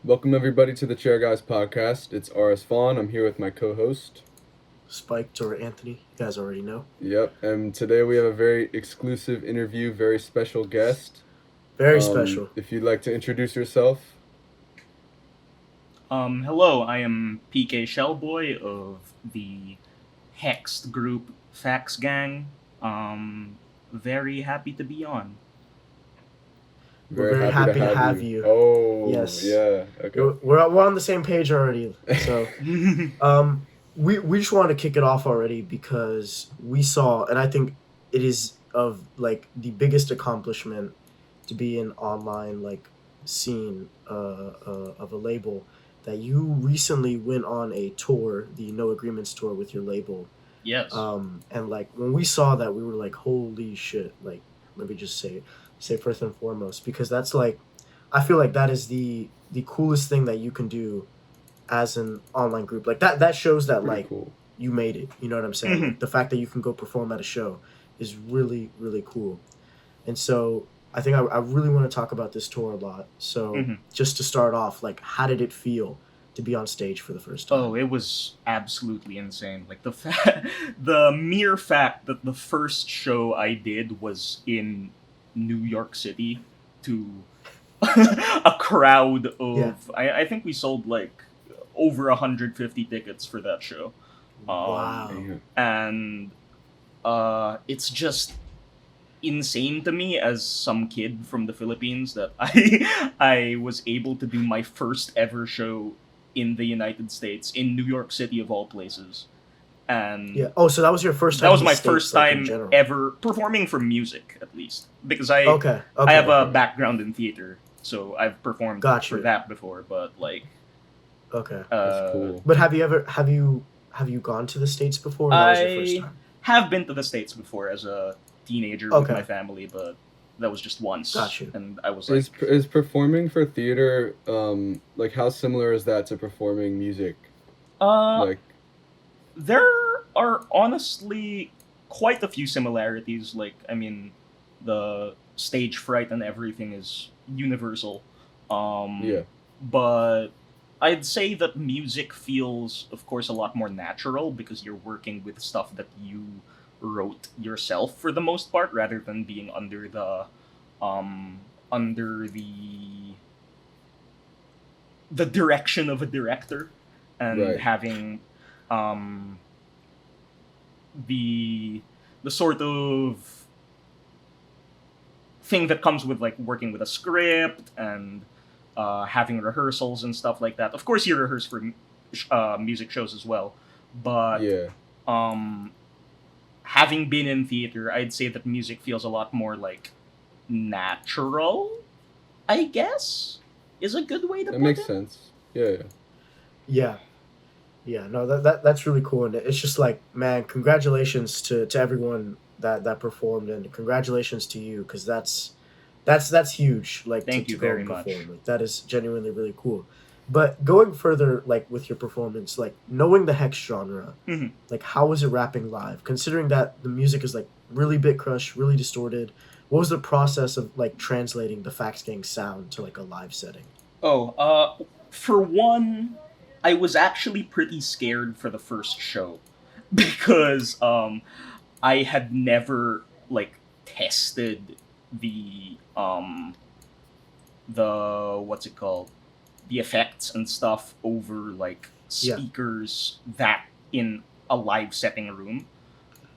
Welcome everybody to the Chair Guys podcast. It's RS Vaughan. I'm here with my co-host. Spiked or Anthony, you guys already know. Yep, and today we have a very exclusive interview, very special guest. Very special. If you'd like to introduce yourself. Hello, I am PK Shellboy of the hexd group Fax Gang. Very happy to be on. We're very happy to have you. Oh, yes. Yeah. Okay. We're on the same page already. So, we just want to kick it off already because we saw, and I think it is of like the biggest accomplishment to be an online scene of a label that you recently went on a tour, the No Agreements tour with your label. Yes. And like when we saw that, we were like, holy shit! Like, let me just say first and foremost, because that's like, I feel like that is the coolest thing that you can do as an online group. Like that shows that Pretty like cool. you made it. You know what I'm saying? Mhm. Like, the fact that you can go perform at a show is really really cool. And so I think I really want to talk about this tour a lot. So Mhm. just to start off, like, how did it feel to be on stage for the first time? Oh, it was absolutely insane. Like the mere fact that the first show I did was in New York City to a crowd of Yeah. I think we sold like over 150 tickets for that show. Wow. Damn. And it's just insane to me as some kid from the Philippines that I was able to do my first ever show in the United States, in New York City of all places. And Yeah. Oh, so that was your first time. that was in the my States, first like, in time general. ever performing for music, at least, because Okay. I have a okay. background in theater, so I've performed Gotcha. for that before. But like, Okay. That's cool. But have you gone to the States before? Or that was your first I time. have been to the States before as a teenager with Okay. my family, but that was just once. Got you. And I was like, Is performing for theater like how similar is that to performing music? uh, Like there are honestly quite a few similarities. Like, I mean, the stage fright and everything is universal. yeah. But I'd say that music feels, of course, a lot more natural because you're working with stuff that you wrote yourself for the most part, rather than being um, under the direction of a director and Right. having um, the the sort of thing that comes with like working with a script and having rehearsals and stuff like that. Of course, you rehearse for music shows as well, but Yeah. um, having been in theater, I'd say that music feels a lot more like natural. I guess is a good way to That put makes it. sense. Yeah. Yeah. Yeah. No, that's really cool, and it's just like, man, congratulations to everyone that performed, and congratulations to you, because that's huge. Like, Thank to you go very and much. perform, like, that is genuinely really cool. But going further, like, with your performance, like, knowing the hex genre, Mhm. like, how was it rapping live? Considering that the music is like really bit crushed, really distorted, what was the process of like translating the Fax Gang sound to like a live setting? Oh, for one, I was actually pretty scared for the first show because I had never like tested the what's it called, the effects and stuff over like Yeah. speakers that in a live setting room.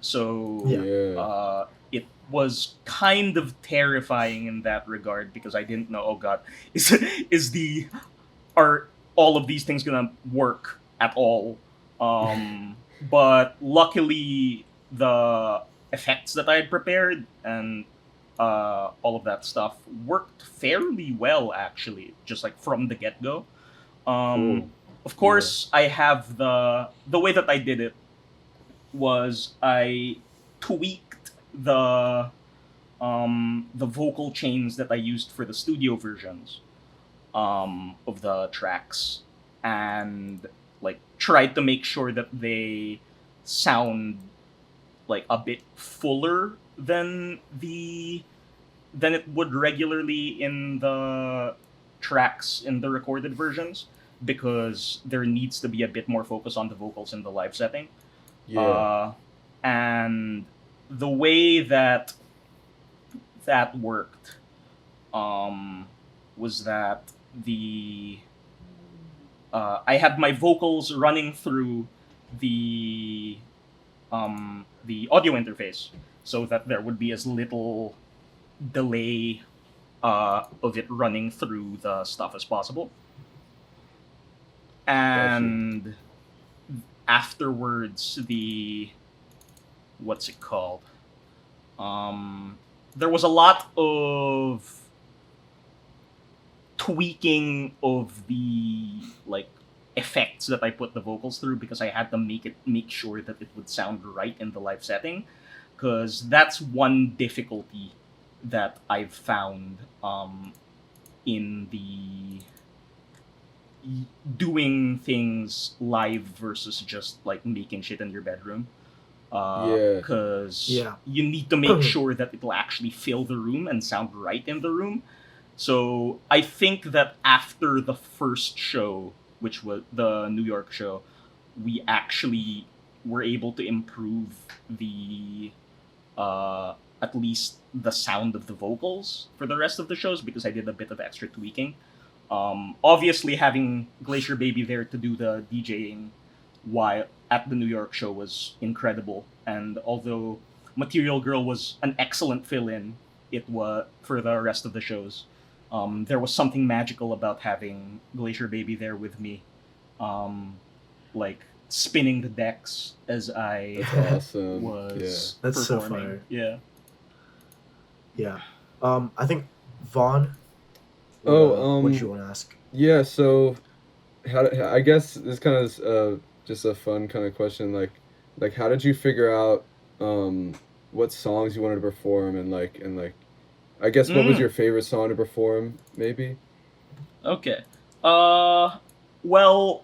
So Yeah. Yeah. it was kind of terrifying in that regard because I didn't know. Oh God, is is the are all of these things gonna work at all? But luckily, the effects that I had prepared and all of that stuff worked fairly well, actually, just like from the get go. Um, Cool. of course, I have the way that I did it was I tweaked the vocal chains that I used for the studio versions of the tracks, and like tried to make sure that they sound like a bit fuller than it would regularly in tracks in the recorded versions because there needs to be a bit more focus on the vocals in the live setting. Yeah. And the way that worked was that I had my vocals running through the audio interface so that there would be as little delay of it running through the stuff as possible. And afterwards, what's it called? There was a lot of tweaking of the like effects that I put the vocals through because I had to make sure that it would sound right in the live setting, because that's one difficulty that I've found in the doing things live versus just like making shit in your bedroom. Because you need to make sure that it will actually fill the room and sound right in the room. So I think that after the first show, which was the New York show, we actually were able to improve the at least the sound of the vocals for the rest of the shows because I did a bit of extra tweaking. Obviously, having Glacier Baby there to do the DJing while at the New York show was incredible. And although Material Girl was an excellent fill-in, it was for the rest of the shows. There was something magical about having Glacier Baby there with me, like spinning the decks as I That's awesome. was That's so performing. fire. Yeah. Yeah. I think Vaughn. What you want to ask? Yeah. So, I guess this kind of just a fun kind of question. Like, how did you figure out what songs you wanted to perform and I guess what was your favorite song to perform? Maybe. Okay. Well,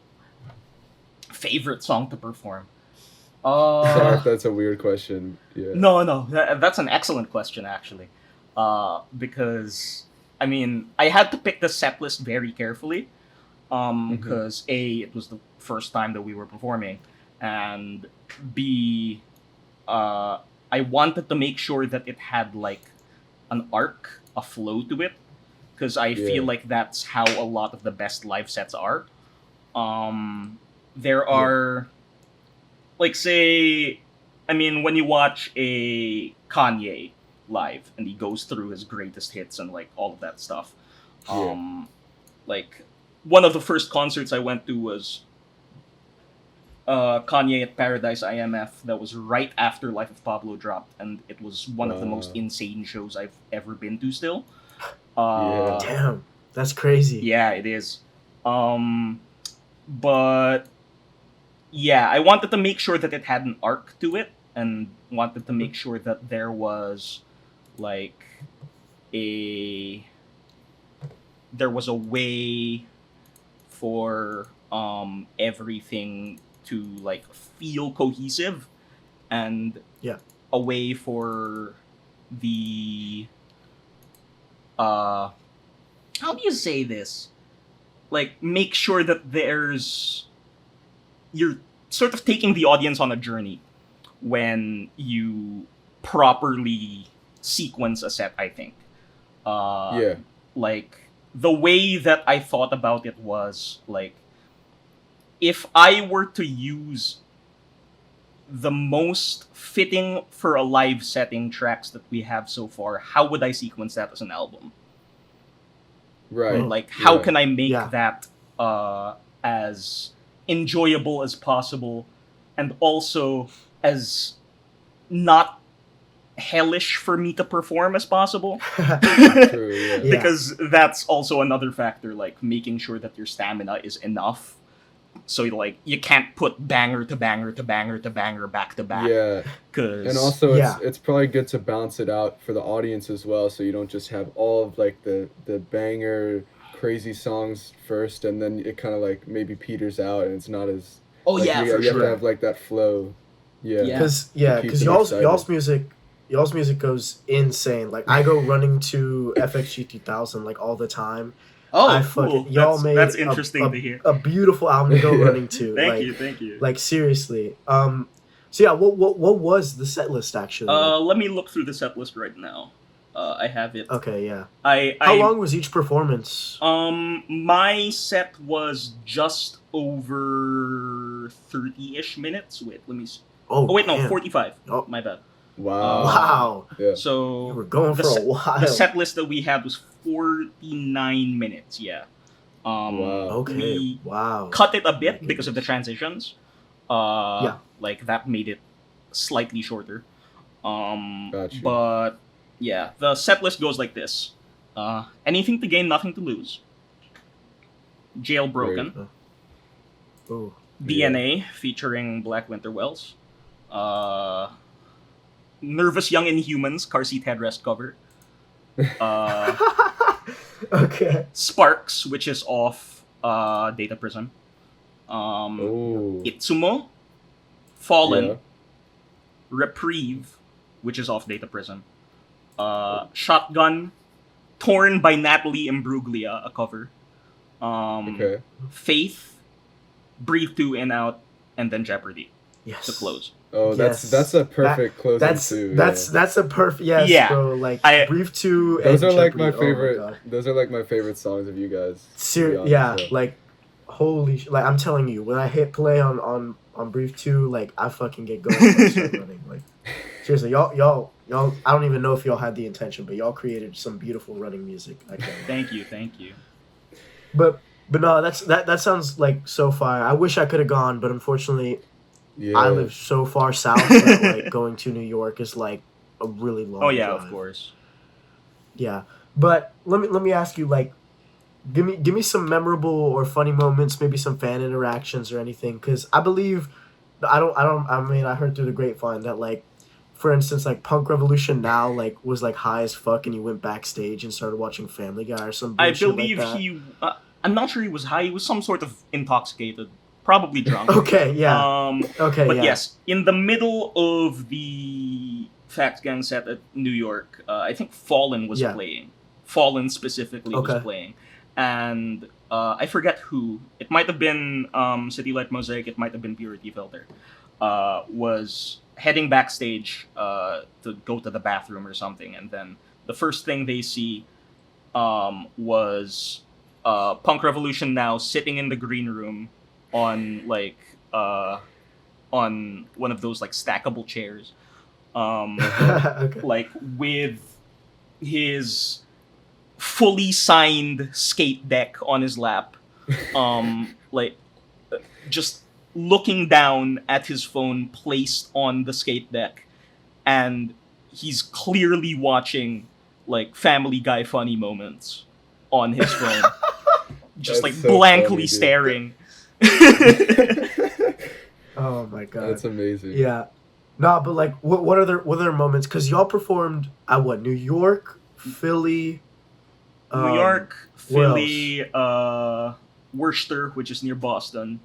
favorite song to perform. Sorry if that's a weird question. Yeah. No, that's an excellent question actually. Because I mean, I had to pick the set list very carefully. Because it was the first time that we were performing, and B, I wanted to make sure that it had like an arc, a flow to it, because I feel like that's how a lot of the best live sets are. There are, like, say, I mean, when you watch a Kanye live and he goes through his greatest hits and like all of that stuff, like one of the first concerts I went to was Kanye at Paradise IMF. That was right after Life of Pablo dropped, and it was one of the most insane shows I've ever been to still. Damn, that's crazy. Yeah, it is. But yeah, I wanted to make sure that it had an arc to it, and wanted to make sure that there was like there was a way for everything to like feel cohesive, and a way for the how do you say this? Like, make sure that you're sort of taking the audience on a journey when you properly sequence a set, I think. Like, the way that I thought about it was, like, if I were to use the most fitting for a live setting tracks that we have so far, how would I sequence that as an album? Right. Like, how can I make that as enjoyable as possible, and also as not hellish for me to perform as possible? True, Because that's also another factor, like making sure that your stamina is enough. So like you can't put banger to banger to banger to banger back to back. Yeah. And also it's probably good to balance it out for the audience as well, so you don't just have all of like the banger crazy songs first and then it kind of like maybe peters out and it's not as for you sure. have to have like that flow. Because y'all's music goes insane. Like I go running to FXG 2000 like all the time, Oh, I cool. fucking y'all made That's interesting to hear. a beautiful album to go running to. Thank like you, thank you. like seriously. So yeah, what was the set list actually? Like, Let me look through the set list right now. I have it. okay, yeah. I How long was each performance? my set was just over 30-ish minutes. Wait, let me see. Oh, Oh wait, no, damn. 45. Oh. My bad. Wow. Wow. Yeah. So You were going the for a set- while. the set list that we had was 49 minutes. Yeah. Wow. Okay. We Wow. cut it a My bit because of the goodness. transitions. Yeah. Like that made it slightly shorter. Got you. But yeah, the set list goes like this: anything to gain, nothing to lose. Jailbroken. Ooh. DNA featuring Black Winter Wells. Nervous Young Inhumans car seat headrest cover. Okay. Sparks, which is off Data Prison. Oh. Itsumo, Fallen, Yeah. Reprieve, which is off Data Prison. Shotgun, Torn by Natalie Imbruglia, a cover. Okay. Faith, Breathe 2 and Out, and then Jeopardy Yes. to close. Oh, Yes. that's a perfect closing That's too. that's a perfect yes, Yeah. bro. Like Brief 2 Those and are like my Jeopardy. favorite. Oh my god. Those are like my favorite songs of you guys. to be honest, Yeah, like holy like I'm telling you, when I hit play on Brief 2, like I fucking get going and start running. Like seriously, y'all I don't even know if y'all had the intention, but y'all created some beautiful running music. I can't lie. Thank you. But no, that sounds like so fire. I wish I could have gone, but unfortunately yeah. I live so far south that like going to New York is like a really long Oh yeah, drive. of course. Yeah. But let me ask you, like, give me some memorable or funny moments, maybe some fan interactions or anything, because I believe I mean I heard through the grapevine that, like, for instance, like Punk Revolution Now like was like high as fuck and you went backstage and started watching Family Guy or some I bullshit believe like that. he. I'm not sure he was high. He was some sort of intoxicated, probably drunk. Okay, yeah. Okay, But yeah. yes, in the middle of the Fax Gang set at New York, I think Fallen was Yeah. playing. Fallen specifically Okay. was playing, and I forget who. It might have been City Light Mosaic. It might have been Purity Filter. Was heading backstage to go to the bathroom or something, and then the first thing they see was Punk Revolution Now sitting in the green room on like on one of those like stackable chairs, Okay. like with his fully signed skate deck on his lap, like just looking down at his phone placed on the skate deck, and he's clearly watching like Family Guy funny moments on his phone, just That's like so blankly funny, dude. staring. Oh my god. That's amazing. Yeah. Nah, but like what other moments, cuz y'all performed at what? New York, Philly, New York, where Philly, Worcester, which is near Boston,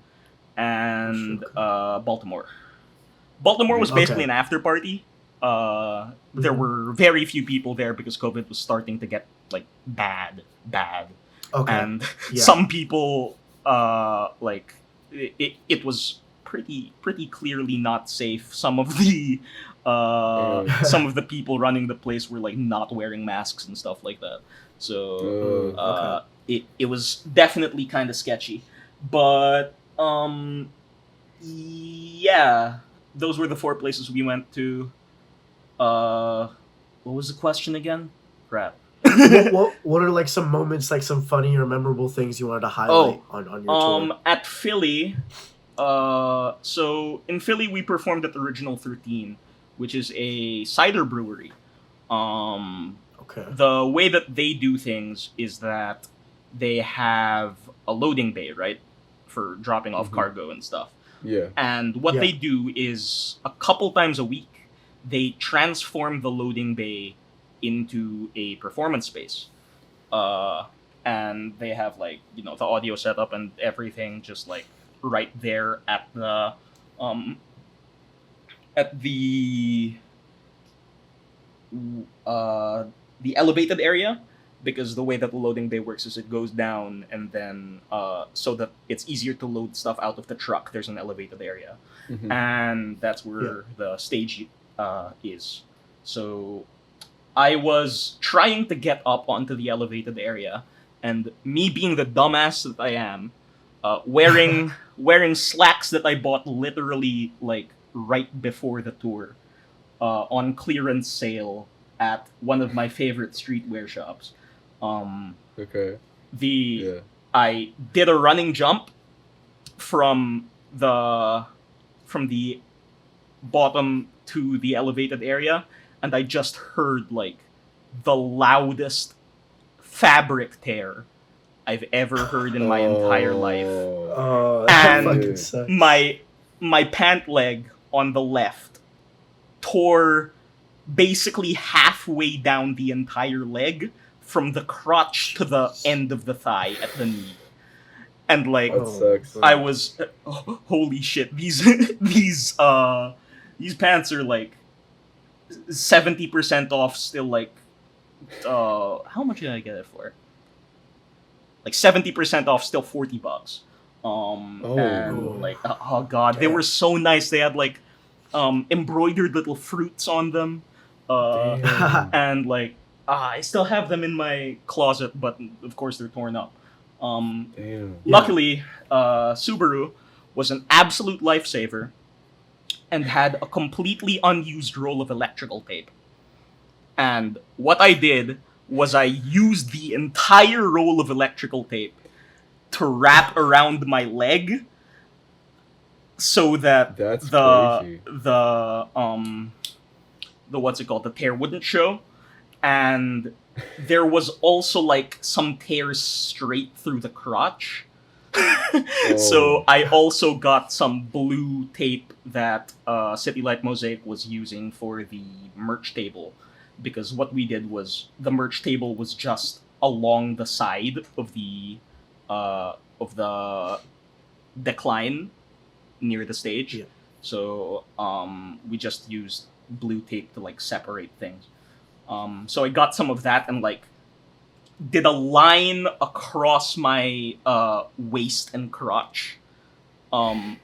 and Worcester, okay. Baltimore. Baltimore was basically Okay. an after party. There Mhm. were very few people there because COVID was starting to get like bad, Okay. and Yeah. some people like it was pretty clearly not safe. Some of the some of the people running the place were like not wearing masks and stuff like that. So Uh, it was definitely kind of sketchy, but yeah, those were the 4 places we went to. What was the question again? Crap. what are like some moments, like some funny or memorable things you wanted to highlight on your tour? At Philly, so in Philly we performed at Original 13, which is a cider brewery. Okay. The way that they do things is that they have a loading bay, right, for dropping off Mhm. cargo and stuff. yeah. And what Yeah. they do is a couple times a week they transform the loading bay into a performance space. And they have like, you know, the audio setup and everything just like right there at the um the elevated area. because the way that the loading bay works is it goes down and then so that it's easier to load stuff out of the truck. There's an elevated area, and that's where the stage is. So I was trying to get up onto the elevated area, and me being the dumbass that I am, wearing slacks that I bought literally like right before the tour, on clearance sale at one of my favorite streetwear shops. Okay. I did a running jump from the bottom to the elevated area, and I just heard like the loudest fabric tear I've ever heard in my entire life. Oh, that fucking And sucks. my pant leg on the left tore basically halfway down the entire leg, from the crotch to the end of the thigh at the knee. And like That sucks. I was holy shit, these pants are like 70% off still. Like how much did I get it for? Like 70% off still, $40. And like oh god, they were so nice. They had like embroidered little fruits on them. And like I still have them in my closet, but of course they're torn up. Luckily, Subaru was an absolute lifesaver and had a completely unused roll of electrical tape. And what I did was I used the entire roll of electrical tape to wrap around my leg, so that That's the crazy. the what's it called, the tear wouldn't show. And there was also like some tears straight through the crotch. So I also got some blue tape that City Light Mosaic was using for the merch table, because what we did was the merch table was just along the side of the decline near the stage. Yeah. So we just used blue tape to like separate things. So I got some of that and like did a line across my waist and crotch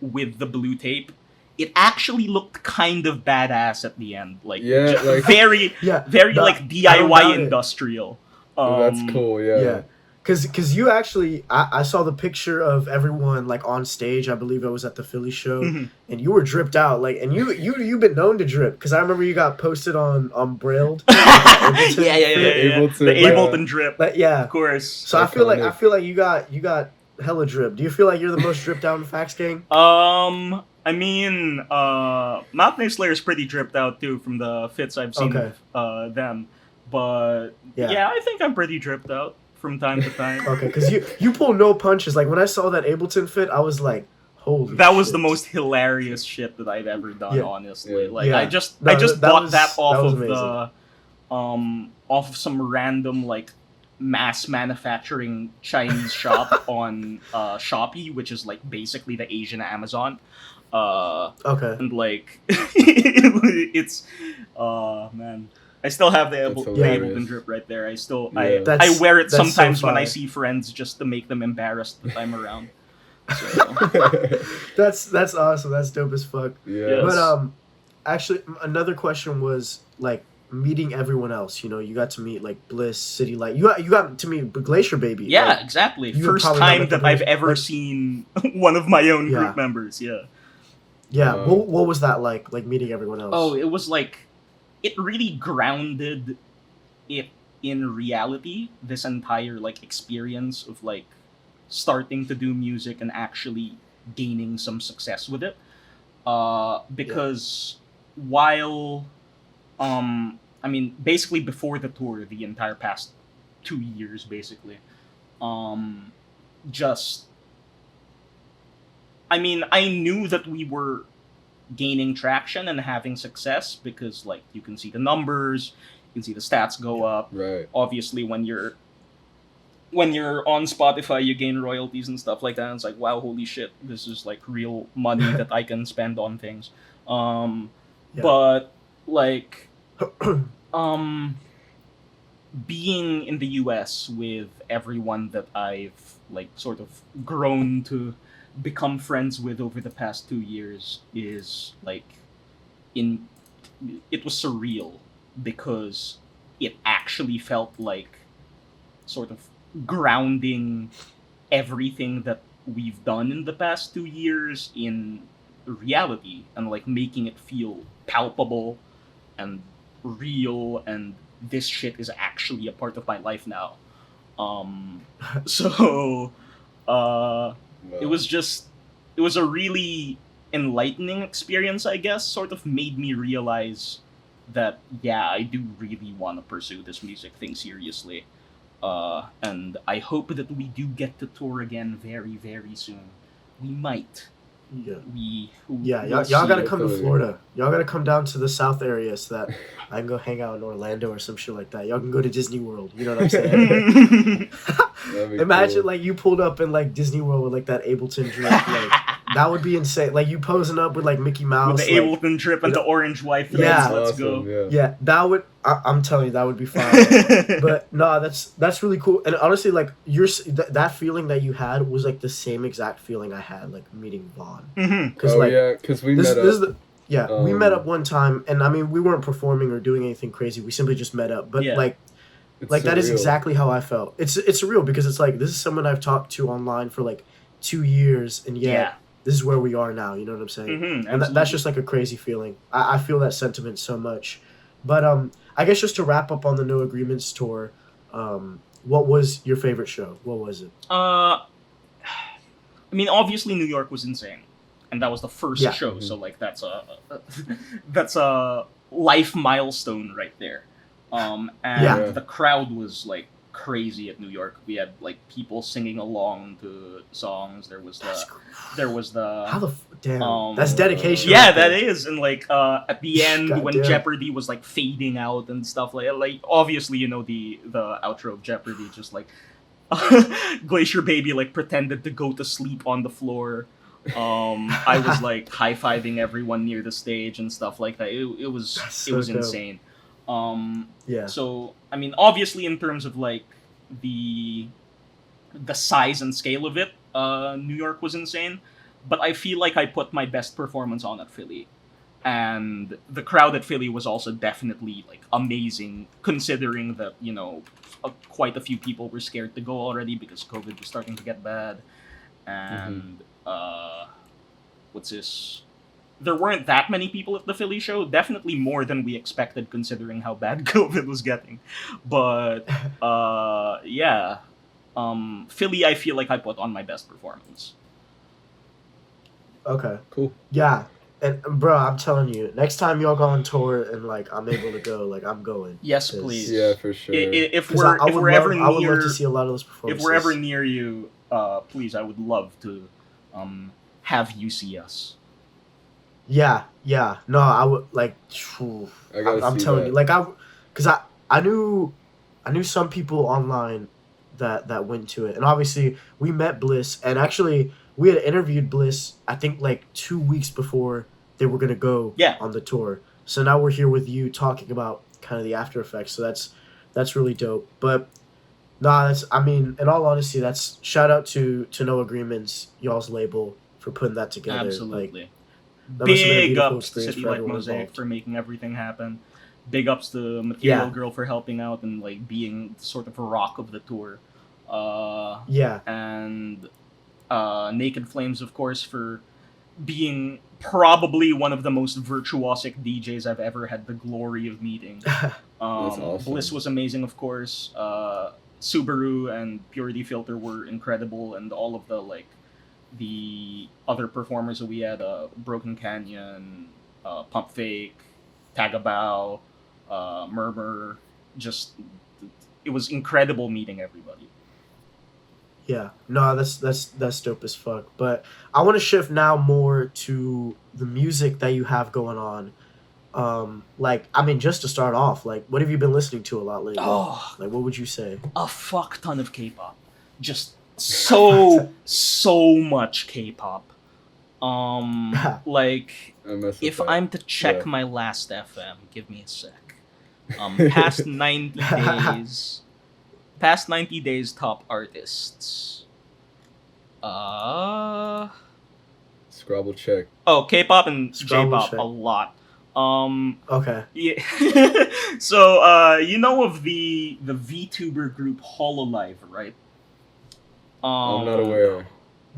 with the blue tape. It actually looked kind of badass at the end, like, like very like I don't DIY doubt it. industrial. that's cool. Yeah. Cause you actually, I saw the picture of everyone like on stage. I believe it was at the Philly show, and you were dripped out. Like, and you've been known to drip. Cause I remember you got posted on Brailled. Ableton, The Ableton drip, But yeah, of course. so I feel like you got hella drip. Do you feel like you're the most dripped out in Fax Gang? I mean, Mountain Slayer is pretty dripped out too from the fits I've seen of them. But yeah, I think I'm pretty dripped out from time to time. Okay, because you pull no punches. Like when I saw that Ableton fit, I was like, holy that was shit. the most hilarious shit that I've ever done, honestly. Yeah. Like Yeah. I just That bought was- that off that was of the off of some random like mass manufacturing Chinese shop on Shopee, which is like basically the Asian Amazon. Okay. And like it's man, I still have the Ableton drip right there. I wear it That's so sometimes when I fire. see friends, just to make them embarrassed that I'm around. So, That's awesome. That's dope as fuck. Yeah. But actually, another question was like meeting everyone else. You know, you got to meet like Bliss, City Light. You got to meet Glacier Baby. yeah, like, exactly. you First probably got, time like, that the I've most- ever like- seen one of my own Yeah. group members. Yeah. Yeah. What was that like? Like meeting everyone else. Oh, it was like, it really grounded it in reality. This entire like experience of like starting to do music and actually gaining some success with it. Because while, I mean, basically before the tour, the entire past 2 years, basically, just, I mean, I knew that we were gaining traction and having success because, like, you can see the numbers, you can see the stats go up. Right. Obviously, when you're on Spotify, you gain royalties and stuff like that. And it's like, wow, holy shit, this is like real money that I can spend on things. But like, being in the US with everyone that I've like sort of grown to become friends with over the past 2 years is like in it was surreal because it actually felt like sort of grounding everything that we've done in the past 2 years in reality and like making it feel palpable and real and this shit is actually a part of my life now. So uh it Wow. was just it was a really enlightening experience, I guess. Sort of made me realize that yeah, I do really want to pursue this music thing seriously. And I hope that we do get to tour again very, very soon. We might. Yeah. We'll Y'all gotta see. come to Definitely. Florida. Y'all gotta come down to the South area so that I can go hang out in Orlando or some shit like that. Y'all can go to Disney World. You know what I'm saying? That'd be Imagine cool. like you pulled up in like Disney World with like that Ableton drip. Like that would be insane. Like you posing up with like Mickey With Mouse. the Like, Ableton drip you and know, the orange wife threads, Yeah. let's Awesome, go. yeah. that would. I'm telling you, that would be fire. But no, that's really cool. And honestly, like that feeling that you had was like the same exact feeling I had like meeting Vaughn. Mhm. Because Oh like yeah, because we this met this is up. the we met up Um, one time, and I mean we weren't performing or doing anything crazy. We simply just met up. But Yeah. it's like that is surreal. exactly how I felt. It's surreal because it's like this is someone I've talked to online for like 2 years, and yet Yeah. this is where we are now. You know what I'm saying? Mm-hmm. And that's just like a crazy feeling. I feel that sentiment so much. But I guess just to wrap up on the No Agreements tour, what was your favorite show? What was it? I mean, obviously New York was insane, and that was the first Yeah. show. Mhm. So like that's that's a life milestone right there. And Yeah. the crowd was like crazy at New York. We had like people singing along to songs. There was How the the damn? That's dedication. yeah, right that there. is, and like at the end when Goddamn. Jeopardy was like fading out and stuff like obviously you know the outro of Jeopardy just like Glacier Baby like pretended to go to sleep on the floor. I was like high fiving everyone near the stage and stuff like that. It was That's it so was dope. insane. Yeah. So I mean, obviously in terms of like the the size and scale of it, New York was insane. But I feel like I put my best performance on at Philly, and the crowd at Philly was also definitely like amazing, considering that you know quite a few people were scared to go already because COVID was starting to get bad, and what's this? There weren't that many people at the Philly show. Definitely more than we expected, considering how bad COVID was getting. But yeah, Philly, I feel like I put on my best performance. Okay. Cool. Yeah. And bro, I'm telling you, next time y'all go on tour and like I'm able to go, like I'm going. Yes, 'Cause- please. Yeah, for sure. If 'cause we're I if would we're love, ever I would love near to see a lot of those if performances. we're ever near you, please, I would love to have you see us. Yeah. No, I would like. phew, I gotta I'm see telling that. you, like because I knew some people online that went to it, and obviously we met Bliss, and actually we had interviewed Bliss. I think like 2 weeks before they were gonna go Yeah. on the tour. So now we're here with you talking about kind of the after effects. So that's really dope. But nah, that's I mean, in all honesty, that's shout out to No Agreements, y'all's label for putting that together. Like Absolutely. that must have been a Big beautiful ups to experience City for Like everyone Mosaic involved. for making everything happen. Big ups to Material Yeah. Girl for helping out and like being sort of a rock of the tour. Yeah. And Naked Flames, of course, for being probably one of the most virtuosic DJs I've ever had the glory of meeting. awesome. Bliss was amazing, of course. Subaru and Purity Filter were incredible, and all of the other performers that we had, Broken Canyon, Pump Fake, Tagabow, Murmur, just it was incredible meeting everybody. Yeah, no, that's dope as fuck. But I want to shift now more to the music that you have going on. Like I mean, just to start off, like what have you been listening to a lot lately? Oh, Like what would you say? a fuck ton of K-pop, just so much K-pop. Like I mess with if that. I'm to check Yeah. my last FM, give me a sec. Past 90 days. Past 90 days top artists. Scrabble check. Oh, K-pop and Scrabble J-pop check. a lot. Okay. Yeah. So you know of the VTuber group Hololive, right? I'm not aware.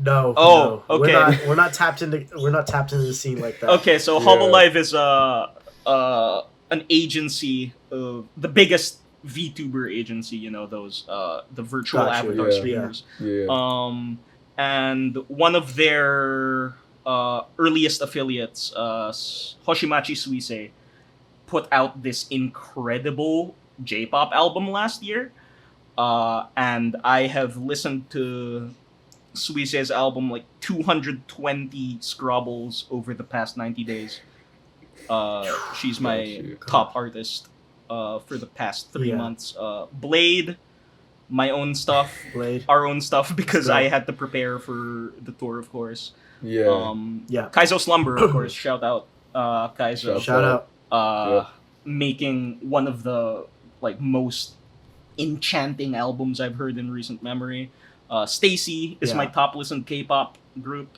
No. Oh, no. okay. We're not tapped into the scene like that. Okay, so Yeah. Hololive is an agency, the biggest VTuber agency. You know those the virtual Got you, avatar yeah. streamers. Yeah. And one of their earliest affiliates, Hoshimachi Suisei, put out this incredible J-pop album last year, and I have listened to Suisei's album like 220 scrabbles over the past 90 days. She's my Got you. top artist for the past 3 Yeah. months. Blade, my own stuff, Blade. our own stuff because Still. I had to prepare for the tour, of course. Yeah. Yeah. Kaizo Slumber, of course. Shout out, Kaizo. Shout out. Making one of the like most enchanting albums I've heard in recent memory. Stacy is Yeah. my top listened K-pop group.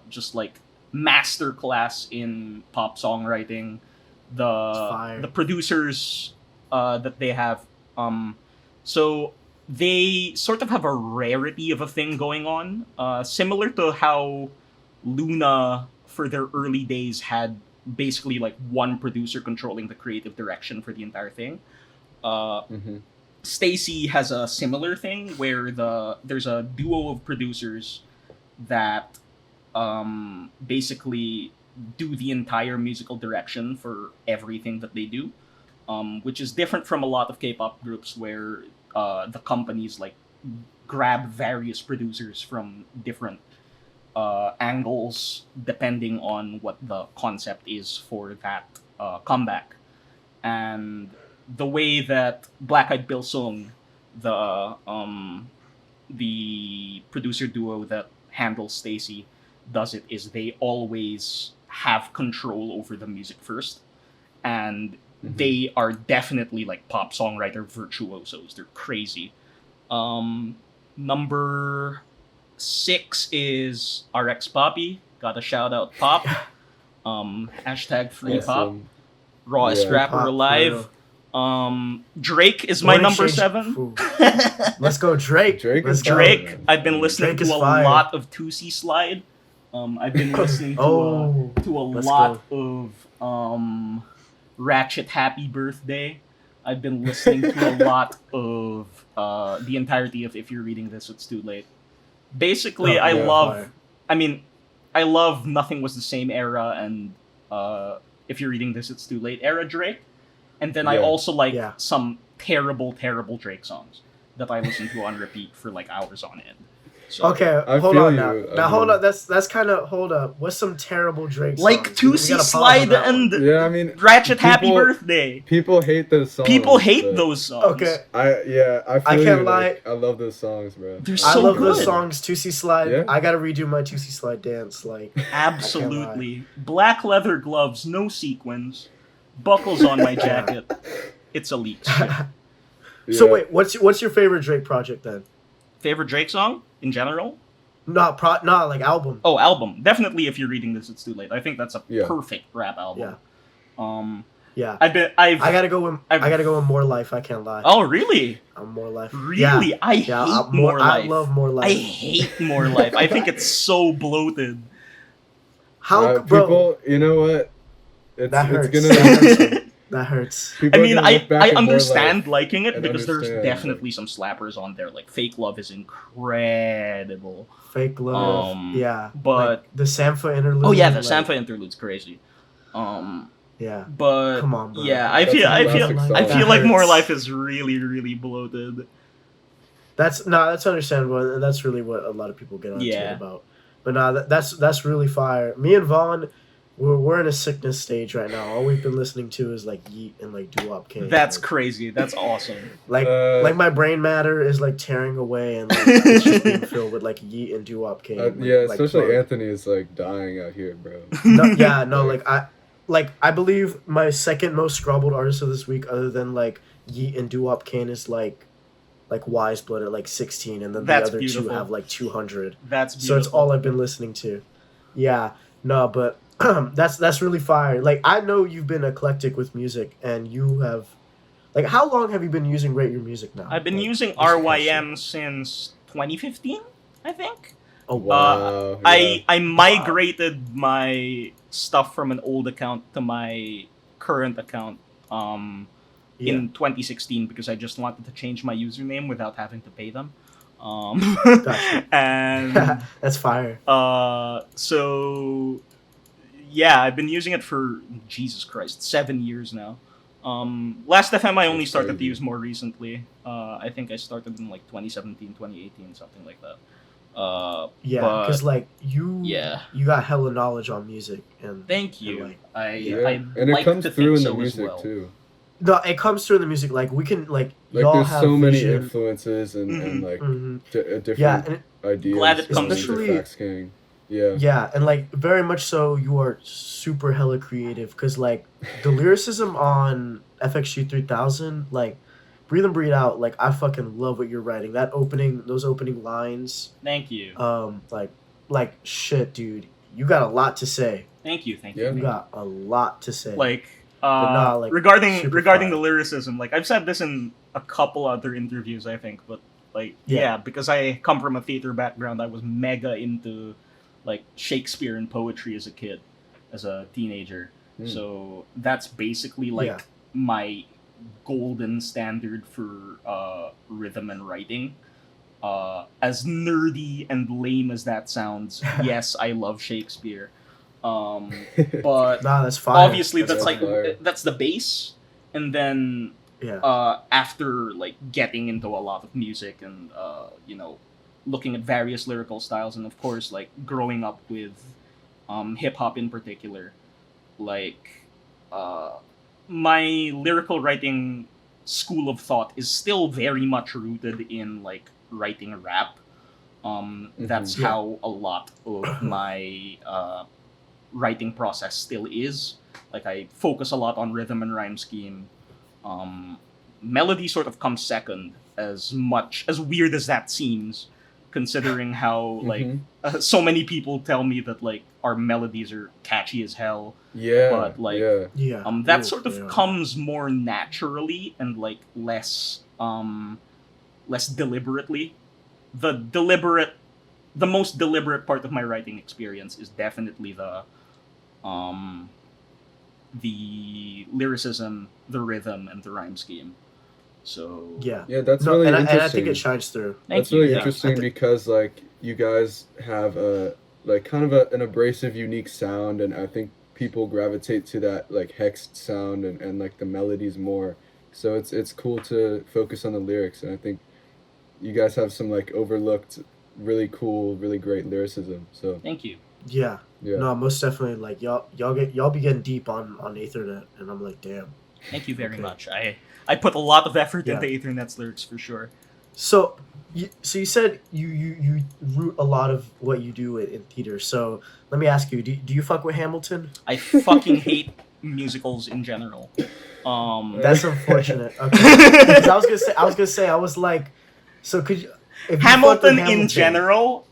Just like masterclass in pop songwriting. Fire. The producers that they have. So they sort of have a rarity of a thing going on, similar to how Luna for their early days had basically like one producer controlling the creative direction for the entire thing. Mm-hmm. Stacy has a similar thing where there's a duo of producers that basically do the entire musical direction for everything that they do, which is different from a lot of K-pop groups where the companies like grab various producers from different angles depending on what the concept is for that comeback. And the way that Black Eyed Pilsung, the producer duo that handles Stacy, does it is they always have control over the music first, and they are definitely like pop songwriter virtuosos. They're crazy. Number 6 is RX Poppy. Gotta shout out Pop. Hashtag free Pop. Awesome. Rawest Yeah. rapper Pop, alive. Drake is my One number exchange- 7. Ooh. Let's go, Drake. Drake Let's is go. Drake, man. I've been listening Drake to is a fire. lot of 2C Slide. I've been listening to Oh, to a let's lot of Ratchet Happy Birthday. I've been listening to a lot of the entirety of If You're Reading This, It's Too Late. Basically, Oh, I yeah, love. fire. I mean, I love Nothing Was the Same era and If You're Reading This, It's Too Late era Drake. And then I Yeah. also like Yeah. some terrible, terrible Drake songs that I listen to on repeat for like hours on end. So, Okay, I hold feel on you. now. I Now hold mean- on. That's kind of hold up. What's some terrible Drake songs? like We 2C gotta pause on Slide that one. and Yeah, I mean, Ratchet Happy people- Birthday. people hate those songs. People hate but those songs. Okay, I feel I you, can't like, I love those songs, bro. They're I so love those good. songs. 2C Slide. Yeah. I gotta redo my 2C Slide dance. Like, Absolutely. Black leather gloves, no sequins. Buckles on my jacket. It's a leak. Shit. so Yeah. wait, what's your favorite Drake project then? Favorite Drake song in general? Not like album. Oh, album. Definitely If You're Reading This, It's Too Late. I think that's a Yeah. perfect rap album. Yeah, I gotta go with I gotta go with More Life. I can't lie. Oh, really? I'm More Life. Really? Yeah, I hate More Life. I love More Life. I hate More Life. I think it's so bloated. How, bro? People, you know what? That hurts. It's That gonna. hurts. That hurts. people I are mean, gonna look back I at More understand Life liking it and because there's understand, definitely some slappers on there. Like Fake Love is incredible. Fake love. But like the Sampha interlude. oh yeah, the like, Sampha interlude's crazy. Yeah. But Come on, bro. yeah, I That's feel a I classic feel song. I feel like That More hurts. Life is really really bloated. That's understandable, and that's really what a lot of people get onto Yeah. it about. But that's really fire. Me and Vaughn, we're in a sickness stage right now. All we've been listening to is like Yeet and like Doo-Wop King. That's like, crazy. That's awesome. like my brain matter is like tearing away, and like, it's just being filled with like Yeet and Doo-Wop King. yeah, like, especially plug. Anthony is like dying out here, bro. No, yeah, no, like like I believe my second most scrabbled artist of this week, other than like Yeet and Doo-Wop Kane, is like Wise Blood at like 16, and then That's the other beautiful. two have like 200. That's So it's beautiful. all I've been listening to. Yeah, no, but that's really fire. Like I know you've been eclectic with music, and you have like how long have you been using Rate Your Music now? I've been Like, using just a question. RYM since 2015, I think. Oh Wow. I migrated my stuff from an old account to my current account Yeah. in 2016 because I just wanted to change my username without having to pay them. Gotcha. And That's fire. so yeah, I've been using it for Jesus Christ 7 years now. Last FM I only That's started to crazy. use more recently. I think I started in like 2017, 2018, something like that. Yeah, but- because like you Yeah. you got hella knowledge on music, and Thank you. like, I Yeah, I and like it comes to through in think the so as music well. too. no, it comes through in the music. Like we can like Like y'all there's have so many vision. influences and like Mhm. different Yeah, and ideas. Glad it from comes the through. Fax Gang. Yeah. yeah, and like very much so, you are super hella creative. Because like the lyricism on FXG 3000, like Breathe and Breathe Out, like I fucking love what you're writing. Those opening lines, Thank you. like shit, dude, you got a lot to say. Thank you. Thank Yeah. you. You got a lot to say. Like nah, like, regarding super regarding fire. the lyricism, like I've said this in a couple other interviews, I think, but like Yeah. yeah, because I come from a theater background, I was mega into like Shakespeare and poetry as a kid, as a teenager. Hmm. So that's basically like Yeah. my golden standard for rhythm and writing. As nerdy and lame as that sounds, yes, I love Shakespeare. But Nah, that's fire. obviously that's That's like fire. that's the base, and then yeah. after like getting into a lot of music and looking at various lyrical styles, and of course like growing up with hip hop in particular, like my lyrical writing school of thought is still very much rooted in like writing rap. That's Yeah. how a lot of my writing process still is. Like I focus a lot on rhythm and rhyme scheme. Melody sort of comes second, as much as weird as that seems, considering how like Mhm. so many people tell me that like our melodies are catchy as hell. Yeah. But, like, yeah. Yeah. That Ooh, sort of yeah. comes more naturally and like less deliberately. The most deliberate part of my writing experience is definitely the lyricism, the rhythm, and the rhyme scheme. So Yeah. Yeah, that's No, really and interesting. I think it shines through. Thank That's you. really Yeah. interesting I thi- because like you guys have a like kind of an abrasive, unique sound, and I think people gravitate to that like hexed sound and like the melodies more. So it's cool to focus on the lyrics, and I think you guys have some like overlooked, really cool, really great lyricism. So Thank you. Yeah. yeah. No, most definitely. Like y'all be getting deep on Ethernet, and I'm like, damn. Thank you very Okay. much. I put a lot of effort Yeah. into Ethernet's lyrics for sure. So, you said you root a lot of what you do in theater. So let me ask you, do you fuck with Hamilton? I fucking hate musicals in general. That's unfortunate. Okay. Because I was gonna say, I was like, so could you? If you fuck with Hamilton in Hamilton- general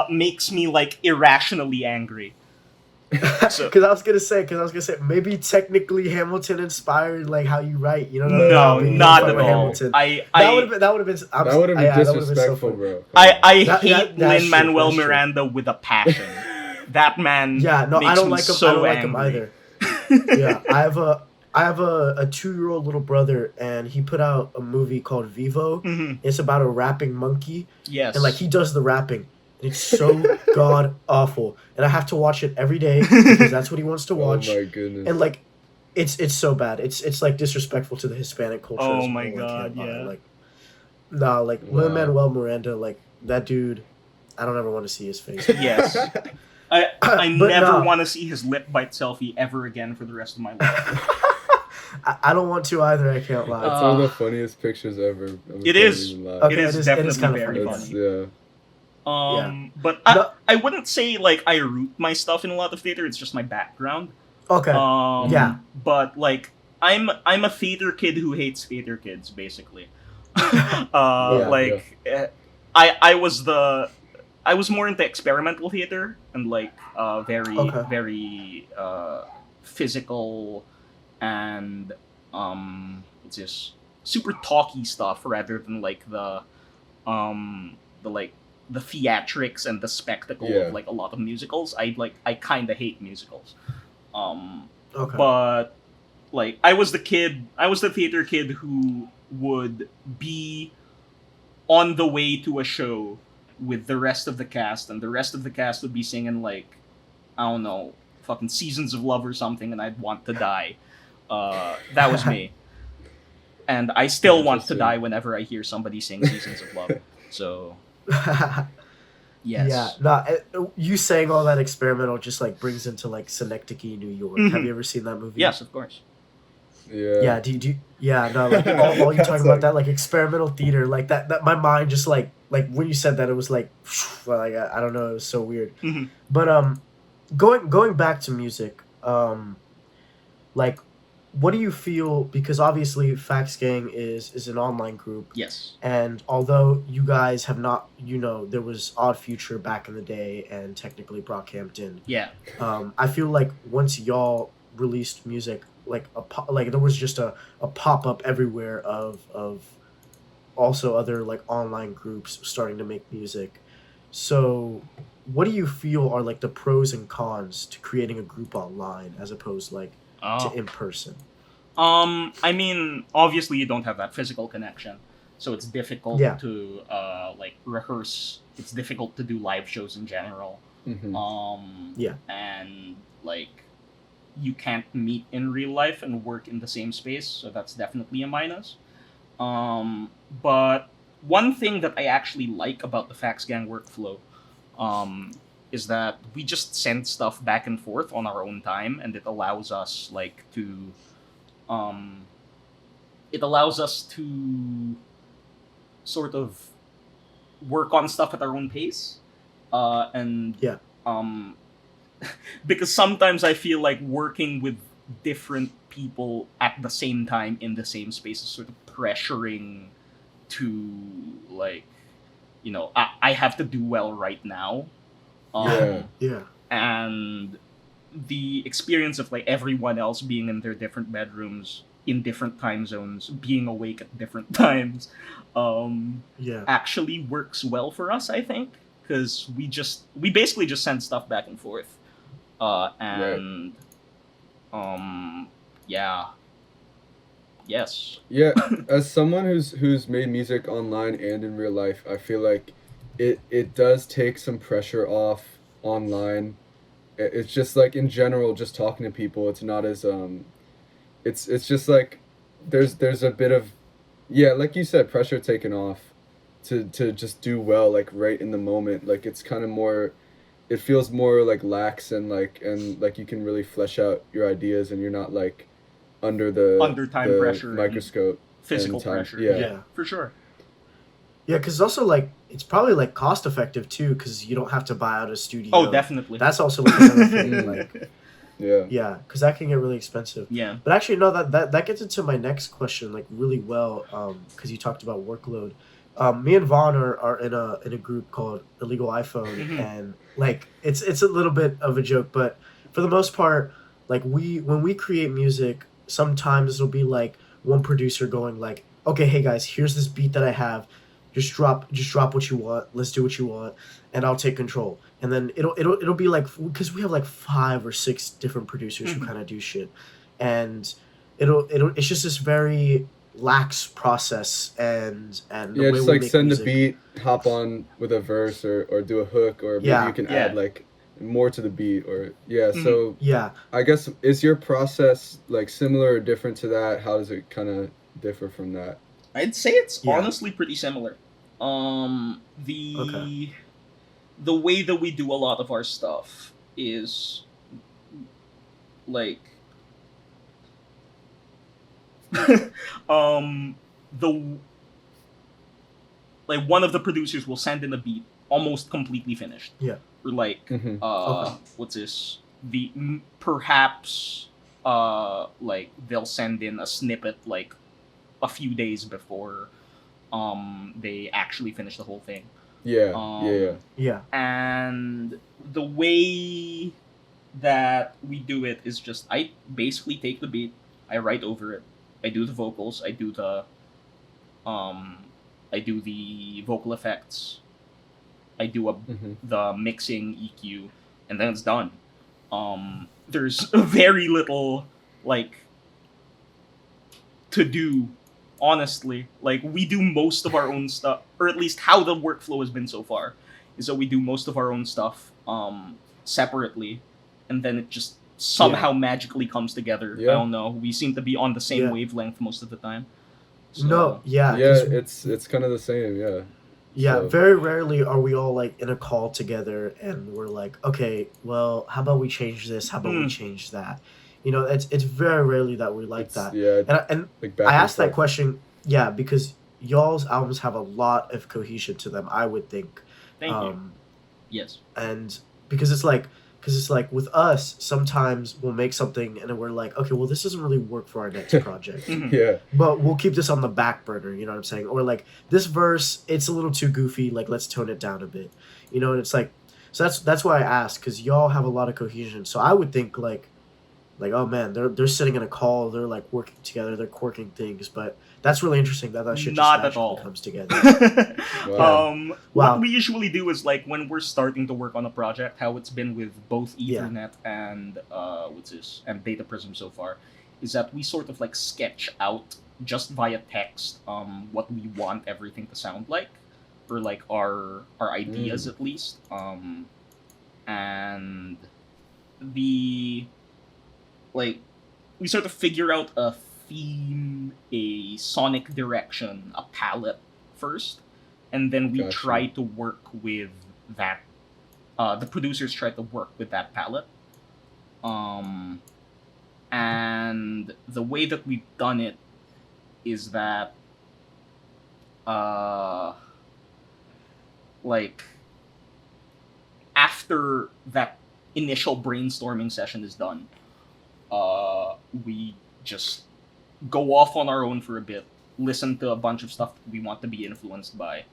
makes me like irrationally angry. So- Because I was gonna say, maybe technically Hamilton inspired like how you write. You know? No, maybe you not fuck at with all. Hamilton. I That would have been. That would have been that would've been so disrespectful, funny. bro. Come I on. That- hate that's Lin true, Manuel that's true. Miranda with a passion. That man. Yeah, no, makes I don't me like him. so I don't like him angry. either. Yeah, I have a 2-year-old little brother, and he put out a movie called Vivo. Mhm. It's about a rapping monkey, Yes. and like he does the rapping. And it's so god awful, and I have to watch it every day because that's what he wants to watch. Oh my goodness. And like, it's so bad. It's like disrespectful to the Hispanic culture. Oh as my a whole, I God, can't lie. yeah. Like, nah, like Wow. Lin-Manuel Miranda, like that dude. I don't ever want to see his face. Yes. I But never no. want to see his lip bite selfie ever again for the rest of my life. I don't want to either. I can't lie. That's one of the funniest pictures ever. It is. Okay, it is it is definitely kinda very funny. funny. Yeah. But No. I wouldn't say like I root my stuff in a lot of theater. It's just my background. Okay. Yeah. But like I'm a theater kid who hates theater kids, basically. Right. Yeah. Yeah. I was I was more into experimental theater and like very Okay. very physical and what's this super talky stuff rather than like the like the theatrics and the spectacle of Yeah. like a lot of musicals. I kind of hate musicals. Um, Okay. but like I was the theater kid who would be on the way to a show with the rest of the cast, and the rest of the cast would be singing like I don't know, fucking Seasons of Love or something, and I'd want to die. That was me, and I still want to Interesting. die whenever I hear somebody sing Seasons of Love. So Yeah, yes. no, you saying all that experimental just like brings into like Synecdoche, New York. Have Hmm. you ever seen that movie? Yes, of course. Yeah. Yeah, yeah, no, like all you talking That's about like that like experimental theater, like that my mind just like when you said that it was like like I don't know, it was so weird. Hmm. But going back to music, like what do you feel, because obviously Fax Gang is an online group, Yes. and although you guys have not, there was Odd Future back in the day and technically Brockhampton. Yeah. I feel like once y'all released music, like like there was just a pop up everywhere of also other like online groups starting to make music. So, what do you feel are like the pros and cons to creating a group online as opposed like to Oh. in person? I mean, obviously you don't have that physical connection, so it's difficult Yeah, to like rehearse. It's difficult to do live shows in general. hmm yeah, And like you can't meet in real life and work in the same space, so that's definitely a minus. But one thing that I actually like about the Fax Gang workflow, is that we just send stuff back and forth on our own time, and um, it allows us to sort of work on stuff at our own pace, and yeah, um, because sometimes I feel like working with different people at the same time in the same space is sort of pressuring to like I have to do well right now, Yeah. yeah, and the experience of like everyone else being in their different bedrooms in different time zones being awake at different times yeah, actually works well for us, I think, because we basically just send stuff back and forth, Right. and yeah, yes. Yeah, as someone who's made music online and in real life, I feel like it does take some pressure off online. It's just like in general, just talking to people, it's not as it's just like there's a bit of, yeah, like you said, pressure taken off to just do well like right in the moment. Like it's kind of more, it feels more like lax and like you can really flesh out your ideas and you're not like under Under time the pressure and microscope and physical time. pressure, Yeah. yeah, yeah. for sure. Yeah, because also like it's probably like cost effective too, because you don't have to buy out a Oh, studio. definitely. That's also like another thing. Mm. Like, Yeah. yeah, because that can get really expensive. Yeah. But actually, no, that gets into my next question like really well. Because you talked about workload. Me and Vaughn are in a group called Illegal iPhone, Hmm. and like it's a little bit of a joke, but for the most part, like when we create music, sometimes it'll be like one producer going like, okay, hey guys, here's this beat that I have. Just drop what you want. Let's do what you want, and I'll take control. And then it'll be like, because we have like 5 or 6 different producers who Hmm. kind of do shit, and it's just this very lax process, and the Yeah, way just we like make send a music. beat, hop on with a verse or do a hook or maybe you Yeah, can add Yeah. like more to the beat or yeah, Hmm. so yeah. I guess is your process like similar or different to that? How does it kind of differ from that? I'd say it's Yeah. honestly pretty similar. Okay. The way that we do a lot of our stuff is like um the like one of the producers will send in a beat almost completely finished. Yeah. Or like Hmm Okay. what's this? perhaps like they'll send in a snippet like a few days before they actually finish the whole thing. Yeah, Um, Yeah. and the way that we do it is just I basically take the beat, I write over it, I do the vocals, um I do the vocal effects, I do hmm the mixing EQ, and then it's done. There's very little like to do, honestly. Like we do most of our own stuff, or at least how the workflow has been so far is that we do most of our own stuff separately, and then it just Yeah. somehow magically comes together. I Yeah. don't know, we seem to be on the same Yeah. wavelength most of the time, No, so yeah, Yeah, because it's kind of the same. Yeah. yeah, So very rarely are we all like in a call together and we're like, okay, well, how about we change this? How about we mm, change that? It's very rarely that we like it's that. yeah, And like I back and asked that forth. question, yeah, because y'all's albums have a lot of cohesion to them, I would think. thank you. Um, Yes. and because it's like with us, sometimes we'll make something and then we're like, okay, well, this doesn't really work for our next project, Mhm. Yeah. but we'll keep this on the back burner, you know what I'm saying? Or like this verse, it's a little too goofy, like let's tone it down a bit. And it's like, so that's why I asked, because y'all have a lot of cohesion. So I would think like, oh man, they're sitting in a call, they're like working together, they're quirking things, but that's really interesting that shit just Not at naturally all. comes together. Wow. Yeah. What Wow. we usually do is like when we're starting to work on a project, how it's been with both Yeah. Ethernet and what's this and Data Prism so far, is that we sort of like sketch out just via text what we want everything to sound like, or like our ideas at least, and the like we sort of figure out a theme, a sonic direction, a palette first, and then we Gotcha. try to work with that. The producers try to work with that palette, um, and the way that we've done it is that, uh, like after that initial brainstorming session is done, we just go off on our own for a bit, listen to a bunch of stuff we want to be influenced by,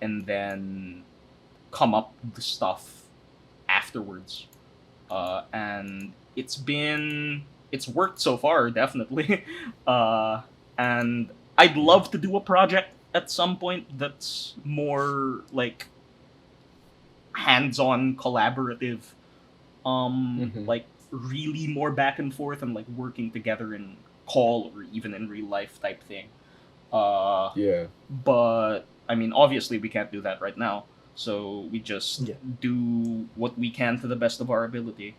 and then come up with the stuff afterwards. And it's worked so far, definitely. And I'd love to do a project at some point that's more like hands-on collaborative, hmm like really more back and forth and like working together in call or even in real life type thing. Uh, Yeah. but I mean, obviously, we can't do that right now. So we just Yeah. do what we can to the best of our ability.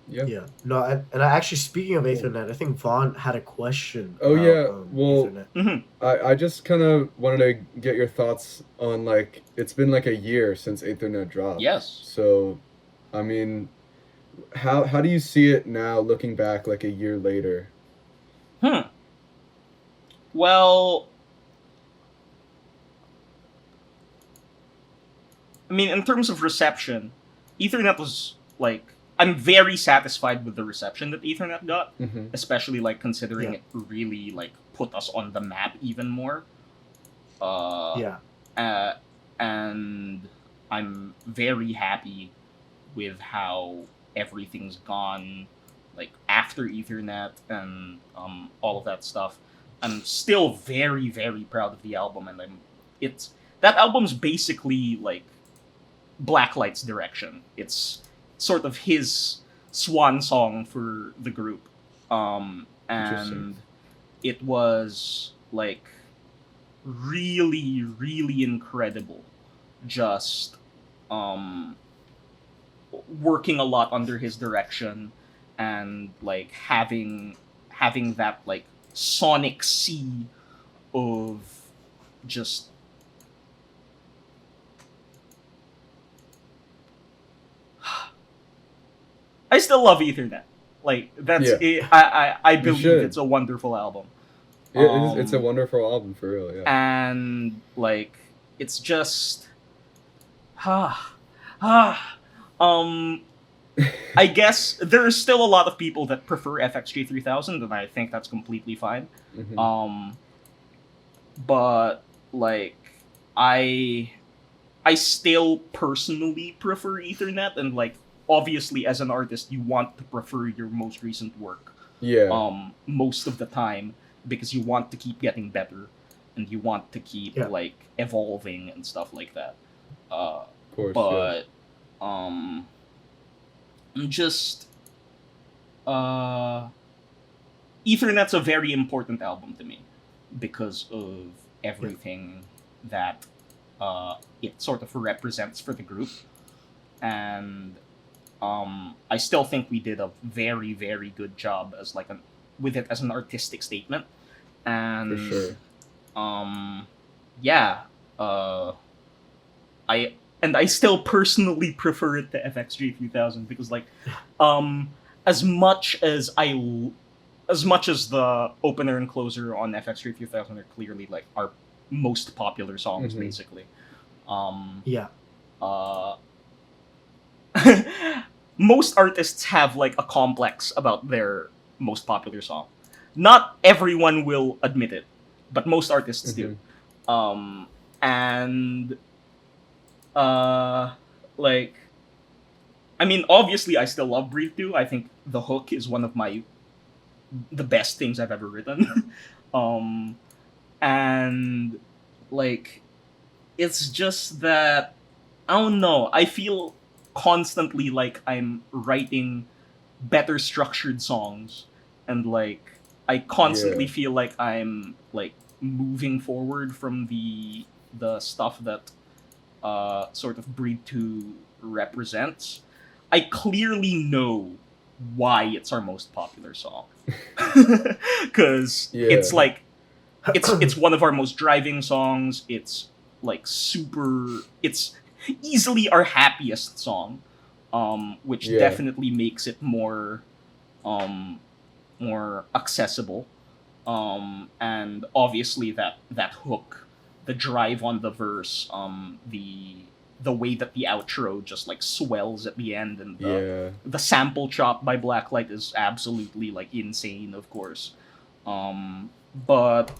Yeah. Yeah. No, and I actually, speaking of Cool. Ethernet, I think Vaughn had a question Oh about yeah. Well, Ethernet. Mhm. I just kind of wanted to get your thoughts on like it's been like a year since Ethernet dropped. Yes. So, I mean, how do you see it now looking back like a year later? Well, I mean, in terms of reception, Ethernet was like I'm very satisfied with the reception that Ethernet got, hmm especially like considering Yeah. it really like put us on the map even more. Uh, Yeah. uh, and I'm very happy with how everything's gone, like after Ethernet and all of that stuff. I'm still very very proud of the album, and it's that album's basically like Blacklight's direction. It's sort of his swan song for the group, Interesting. and it was like really really incredible, just um working a lot under his direction and like having that like sonic sea of just I still love Ethernet. Like that's Yeah. it, I You believe should. it's a wonderful album. Yeah, it's a Um wonderful album for real. Yeah. and like it's just ah ah Um, I guess there's still a lot of people that prefer FXJ 3000, and I think that's completely fine. Mhm. But like I I still personally prefer Ethernet, and like obviously as an artist you want to prefer your most recent work Yeah, most of the time, because you want to keep getting better and you want to keep Yeah. like evolving and stuff like that. Uh of course, yeah. but um just uh Ethernet's a very important album to me because of everything that it sort of represents for the group, and I still think we did a very very good job as like an with it as an artistic statement, For and sure. um, yeah, uh, I I still personally prefer it to FXG 3000 because like um, as much as as much as the opener and closer on FX3 3000 are clearly like our most popular songs, Mhm. basically. Um, Yeah. uh, most artists have like a complex about their most popular song. Not everyone will admit it, but most artists do. Mhm. And uh, like, I mean, obviously, I still love Breathe 2. I think the hook is one of the best things I've ever written. um, and like it's just that I don't know. I feel constantly like I'm writing better structured songs, and like I constantly Yeah. feel like I'm like moving forward from the stuff that sort of Breed 2 represents. I clearly know why it's our most popular song. Cuz Yeah. it's like it's one of our most driving songs. It's like super it's easily our happiest song. Which Yeah. definitely makes it um more accessible. And obviously that hook, the drive on the verse, the way that the outro just like swells at the end, and Yeah. the sample chop by Blacklight is absolutely like insane, of course. But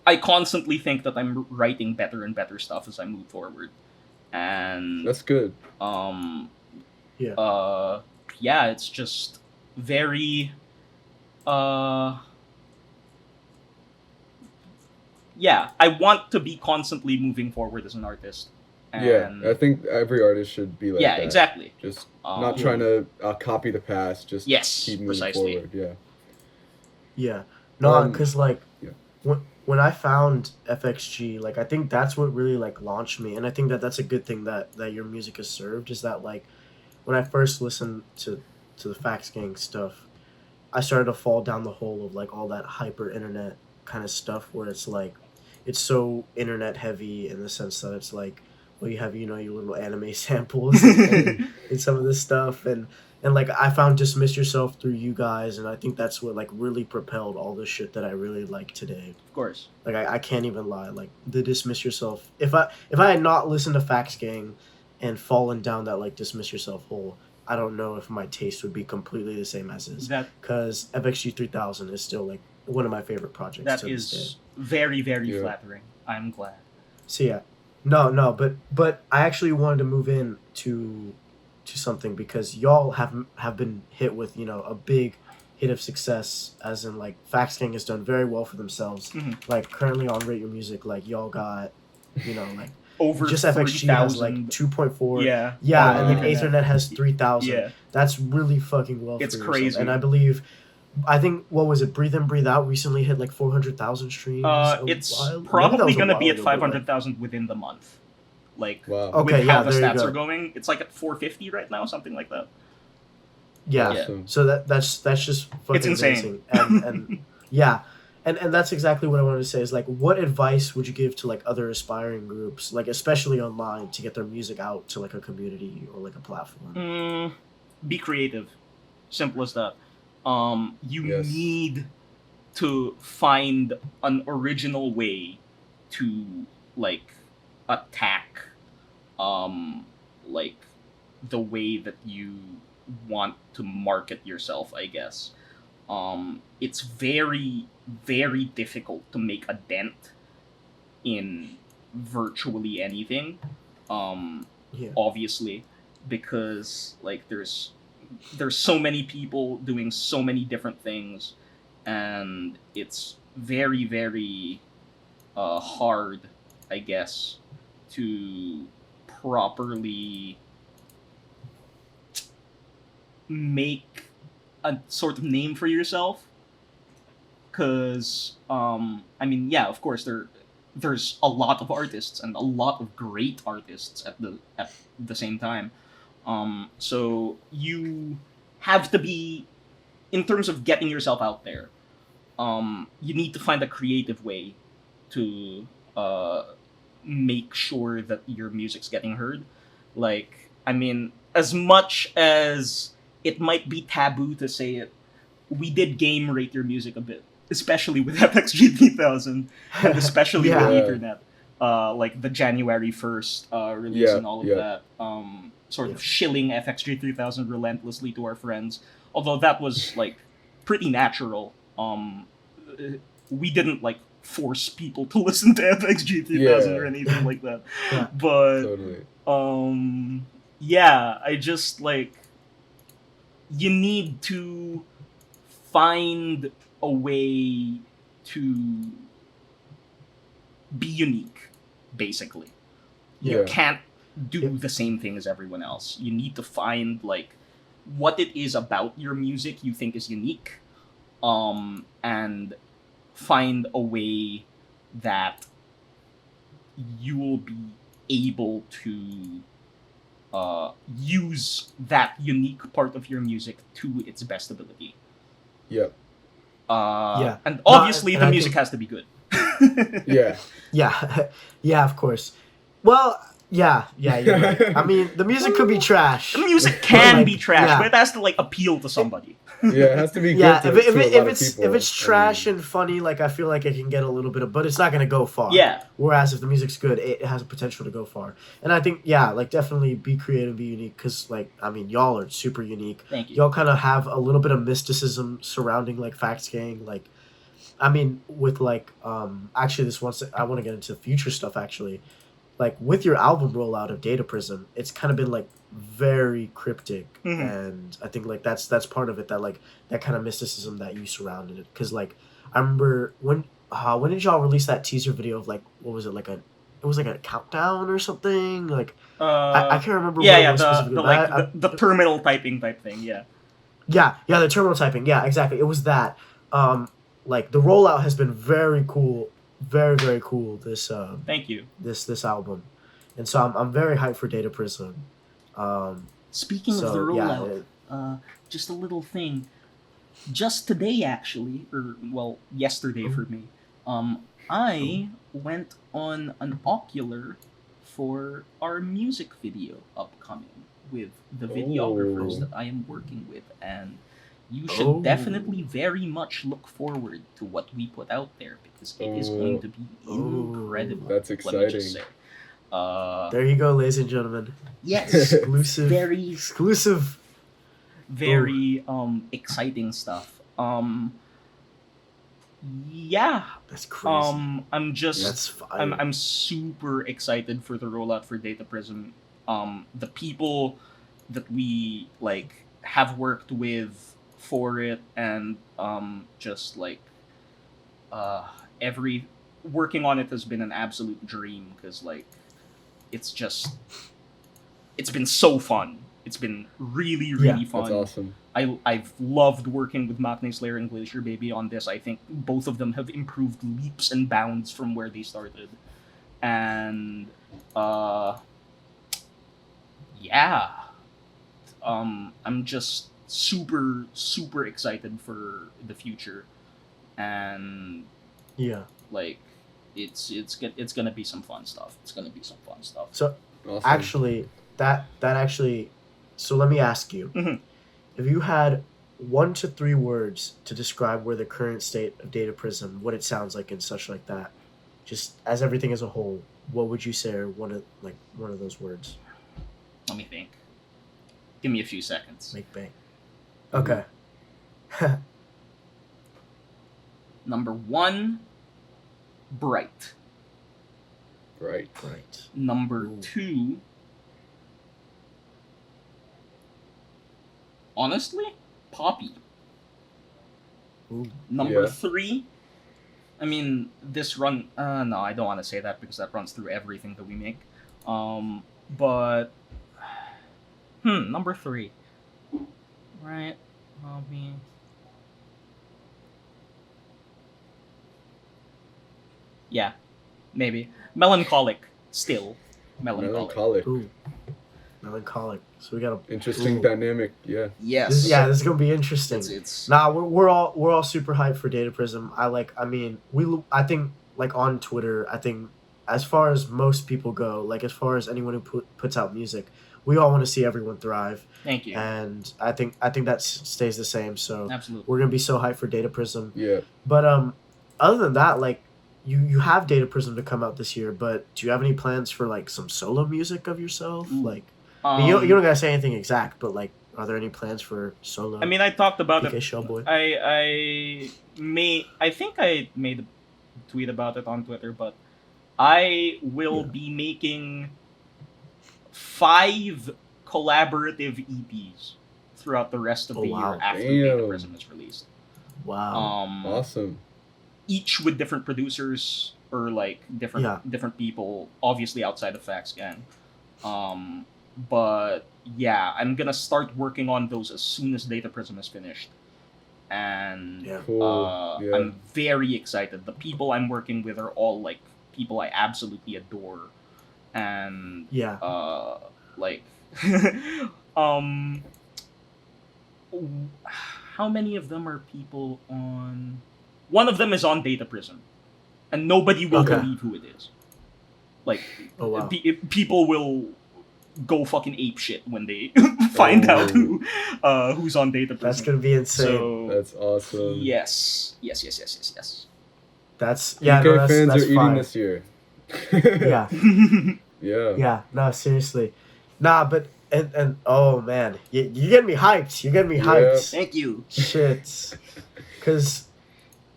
I constantly think that I'm writing better and better stuff as I move forward, and That's good. um, Yeah. uh, yeah, it's just very uh yeah, I want to be constantly moving forward as an artist. Yeah, I And think every artist should be like yeah, that. exactly. Just not Yeah. trying to copy the past. Just Yes, keep moving precisely. forward. Yeah. Yeah. No, Um. because like Yeah. when I found FXG, like I think that's what really like launched me, and I think that that's a good thing that your music has served, is that like when I first listened to the Fax Gang stuff, I started to fall down the hole of like all that hyper internet kind of stuff where it's like it's so internet heavy in the sense that it's like, well, you have, you know, your little anime samples and some of this stuff, and like I found Dismiss Yourself through you guys, and I think that's what like really propelled all the shit that I really like today. Of course. Like I can't even lie, like the Dismiss Yourself, if I had not listened to Fax Gang and fallen down that like Dismiss Yourself hole, I don't know if my taste would be completely the same as is, That because FXG 3000 is still like one of my favorite projects that to this day. is very, very Yeah. flattering. I'm glad. So yeah, no, but I actually wanted to move in to something because y'all have been hit with, you know, a big hit of success, as in like Fax Gang has done very well for themselves. Mhm. Like currently on Rate Your Music, like y'all got, you know, like Over just FXG has like 3,000. 2.4. Yeah. Yeah, on and then Ethernet. Ethernet has 3,000. Yeah. That's really fucking well It's for yourself. crazy. And I think what was it? Breathe In, Breathe Out recently hit like 400,000 streams. It's Maybe that probably was a gonna while be at ago, but, like, 500,000 within the month. Like Wow. Okay, with yeah, how the there you stats go. are going, it's like at 450 right now, something like that. Yeah. Yeah. Awesome. So that's just fucking It's insane. amazing. And yeah. And that's exactly what I wanted to say, is like, what advice would you give to like other aspiring groups, like especially online, to get their music out to like a community or like a platform? Be creative. Simple as that. You Yes. need to find an original way to like attack like the way that you want to market yourself, I guess. It's very, very difficult to make a dent in virtually anything. Yeah. Obviously, because like there's so many people doing so many different things, and it's very, very hard, I guess, to properly make a sort of name for yourself. Because I mean, yeah, of course there's a lot of artists and a lot of great artists at the same time. So you have to be, in terms of getting yourself out there, you need to find a creative way to uh, make sure that your music's getting heard. Like, I mean, as much as it might be taboo to say it, we did game rate your music a bit, especially with FXG 3000 and especially with Yeah. Ethernet. Like the January 1st release Yeah, and all of yeah. that. Sort Yeah. of shilling FXG 3000 relentlessly to our friends. Although that was like pretty natural. We didn't like force people to listen to FXG 3000 or Yeah. anything like that. Yeah. But Totally. yeah, I just like, you need to find a way to be unique, basically. You Yeah. can't do Yeah. the same thing as everyone else. You need to find like what it is about your music you think is unique, and find a way that you will be able to use that unique part of your music to its best ability. Yep. Yeah. And No, obviously and the I music think- has to be good. Yeah. Yeah. Yeah, of course. Well, yeah, you're right. I mean, the music could be trash. The music can Like, be trash, yeah. but it has to like appeal to somebody. Yeah, it has to be Yeah, good if to a lot of it's people. if it's trash and funny, like I feel like it can get a little bit of, but it's not gonna go far. Yeah. Whereas if the music's good, it has a potential to go far. And I think, yeah, like definitely be creative, be unique, because like I mean, y'all are super unique. Thank you. Y'all kind of have a little bit of mysticism surrounding like Fax Gang. Like, I mean, with like actually this once I want to get into future stuff actually. Like with your album rollout of Data Prism, it's kind of been like very cryptic, Mhm. and I think like that's part of it, that like that kind of mysticism that you surrounded it. Because like I remember when did y'all release that teaser video of like, what was it, like it was like a countdown or something, like I can't remember Yeah, what yeah, it was specifically. the but like the terminal typing type thing. Yeah. yeah, the terminal typing. Yeah, exactly. It was that. Like the rollout has been very cool, very very cool. Thank you. This album, and so I'm very hyped for Data Prism. Speaking of the So, yeah, rollout, just a little thing. Just today, actually, or well, yesterday for me, I went on an ocular for our music video upcoming with the videographers Oh. that I am working with, and you should Oh. definitely very much look forward to what we put out there, because it is going to be incredible. That's Let me just exciting. say. There you go, ladies and gentlemen. Yes, Exclusive, very exclusive. very exciting stuff. Yeah. That's crazy. I'm just That's fire. I'm super excited for the rollout for Data Prism. The people that we like have worked with for it, and just like every working on it has been an absolute dream, because like it's been so fun. It's been really really Yeah. fun. That's awesome. I've loved working with Machne Slayer and Glacier Baby on this. I think both of them have improved leaps and bounds from where they started. And yeah. I'm just super super excited for the future. And Yeah. like it's gonna be some fun stuff. It's gonna be some fun stuff. So Awesome. actually, that actually. So let me ask you, Mhm. if you had 1 to 3 words to describe where the current state of Data Prism, what it sounds like and such like that, just as everything as a whole, what would you say are one of those words? Let me think. Give me a few seconds. Make bang. Okay. Number 1, Bright. Right. Right. Number Ooh. 2, honestly, Poppy. Ooh. Number Yeah. 3, I mean, this run. No, I don't want to say that because that runs through everything that we make. But number 3, right? Poppy. Yeah, maybe melancholic. Still, melancholic. Melancholic. Ooh. Melancholic. So we got a Interesting Ooh. dynamic. Yeah. Yes. This is gonna be interesting. It's Nah, we're all super hyped for Data Prism. I think like on Twitter, I think as far as most people go, like as far as anyone who puts out music, we all want to see everyone thrive, Thank you. and I think that stays the same. So Absolutely. we're gonna be so hyped for Data Prism. Yeah. But other than that, like you have Data Prism to come out this year, but do you have any plans for like some solo music of yourself? Ooh. Like you don't gotta say anything exact, but like are there any plans for solo? I mean, I talked about PK it. Shellboy. I think I made a tweet about it on Twitter, but I will be making 5 collaborative EPs throughout the rest of the year after Data Damn. Prism is released. Wow. Awesome. Each with different producers or like different people, obviously outside of Fax Gang. But yeah, I'm gonna start working on those as soon as Data Prism is finished. And Cool. Yeah. I'm very excited. The people I'm working with are all like people I absolutely adore. And like how many of them are people on? One of them is on Data Prism, and nobody will believe who it is. Like, people will go fucking ape shit when they find out who's on Data Prism. That's gonna be insane. So, that's awesome. Yes. That's PK fans that's are eating fire. this year. Yeah. Yeah. No, seriously. Nah, but and oh man, you get me hyped. You get me hyped. Thank you. Shit. Cause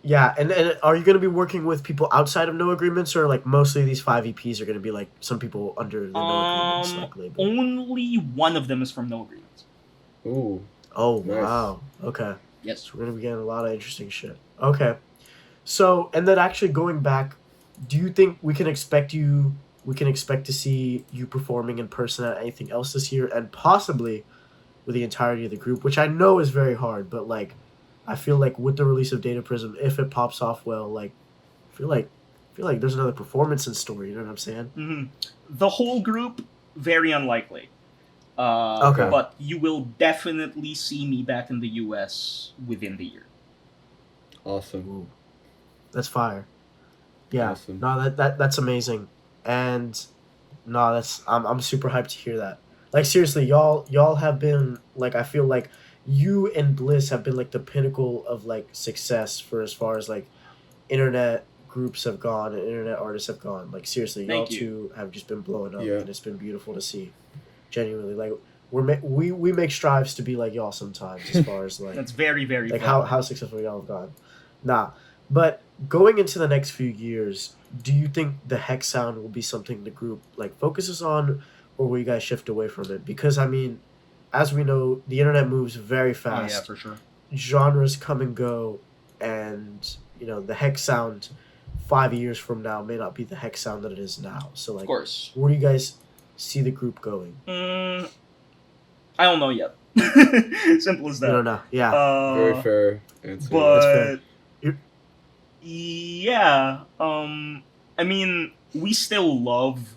and are you gonna be working with people outside of No Agreements, or like mostly these 5 EPs are gonna be like some people under the No Agreements like label? Only one of them is from No Agreements. Ooh. Oh Nice. wow. Okay. Yes. So we're gonna be getting a lot of interesting shit. Okay. So and then actually going back, do you think we can expect to see you performing in person at anything else this year, and possibly with the entirety of the group, which I know is very hard, but like I feel like with the release of Data Prism, if it pops off well, like I feel like there's another performance in store, you know what I'm saying? Mm-hmm. The whole group, very unlikely. Okay. But you will definitely see me back in the US within the year. Awesome. Ooh. That's fire. Yeah. Awesome. No, that's amazing. And no, I'm super hyped to hear that. Like seriously, y'all have been like, I feel like you and Bliss have been like the pinnacle of like success for as far as like internet groups have gone and internet artists have gone. Like seriously, y'all two have just been blowing up, and it's been beautiful to see. Genuinely, like we make strives to be like y'all sometimes as far as like that's very, very like fun. how successful y'all have gone. Nah, but going into the next few years, do you think the hex sound will be something the group like focuses on, or will you guys shift away from it? Because I mean, as we know, the internet moves very fast. Oh yeah, for sure. Genres come and go, and you know the hex sound 5 years from now may not be the hex sound that it is now. So like, of course, where do you guys see the group going? I don't know yet. Simple as that. I don't know. Yeah. Very fair answer. But yeah, I mean, we still love,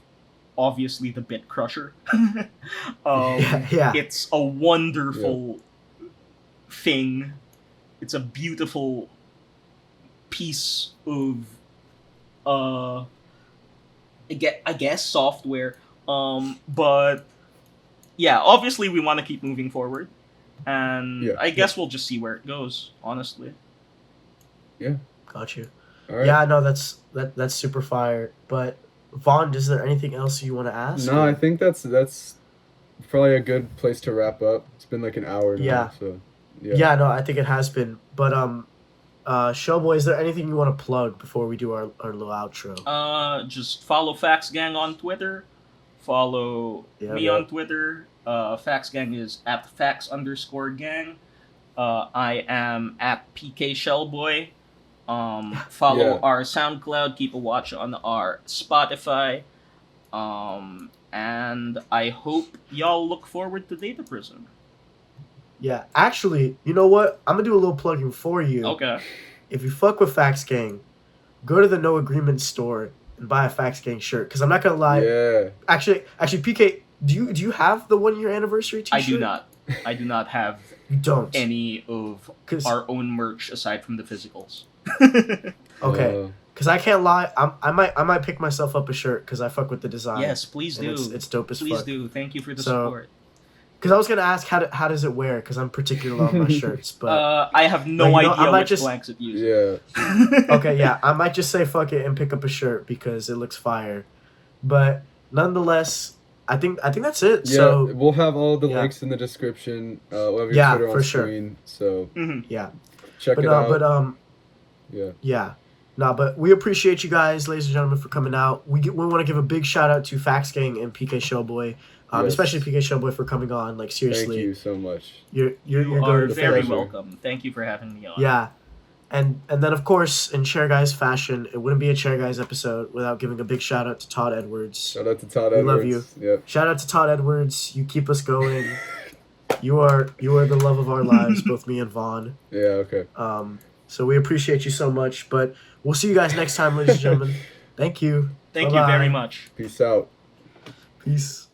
obviously, the Bit Crusher. It's a wonderful thing. It's a beautiful piece of, I guess, software. But yeah, obviously, we want to keep moving forward, and I guess we'll just see where it goes. Honestly. Yeah. Got you. Right. Yeah, no, that's super fire. But Vaughn, is there anything else you want to ask? No, I think that's probably a good place to wrap up. It's been like an hour now, Yeah. so Yeah, no, I think it has been. But Shellboy, is there anything you want to plug before we do our little outro? Just follow Fax Gang on Twitter. Follow Yeah. me on Twitter. Fax Gang is at fax_gang. I am at PK Shellboy. Follow Yeah. our SoundCloud. Keep a watch on our Spotify. And I hope y'all look forward to Data Prison. Yeah, actually, you know what? I'm gonna do a little plugging for you. Okay. If you fuck with Fax Gang, go to the No Agreement store and buy a Fax Gang shirt. Because I'm not gonna lie. Yeah. Actually, PK, do you have the 1 year anniversary T-shirt? I do not. I do not have You don't. any of 'Cause- our own merch aside from the physicals. Okay. Because I can't lie, I might pick myself up a shirt because I fuck with the design. Yes, please And do. It's dope as Please fuck. do. Thank you for the So, support. Because I was gonna ask how does it wear? Because I'm particular on my shirts, but I have no But, you know, idea I might which just- blanks it uses. Yeah. okay, yeah, I might just say fuck it and pick up a shirt because it looks fire. But nonetheless, I think that's it. Yeah, So we'll have all the yeah. links in the description. We'll have your Yeah, Twitter for on sure. screen, so Mhm. yeah, check but it no, out. but Yeah. yeah. No, but we appreciate you guys, ladies and gentlemen, for coming out. We want to give a big shout out to Fax Gang and PK Showboy, Yes. especially PK Showboy for coming on. Like seriously, Thank you so much. you're You are going the very pleasure. welcome. Thank you for having me on. Yeah, and then of course in Chair Guys fashion, it wouldn't be a Chair Guys episode without giving a big shout out to Todd Edwards. Shout out to Todd We Edwards. love you. Yep. Shout out to Todd Edwards. You keep us going. You are the love of our lives, both me and Vaughn. Yeah. Okay. So we appreciate you so much. But we'll see you guys next time, ladies and gentlemen. Thank you. Thank you very Bye-bye. much. Peace out. Peace.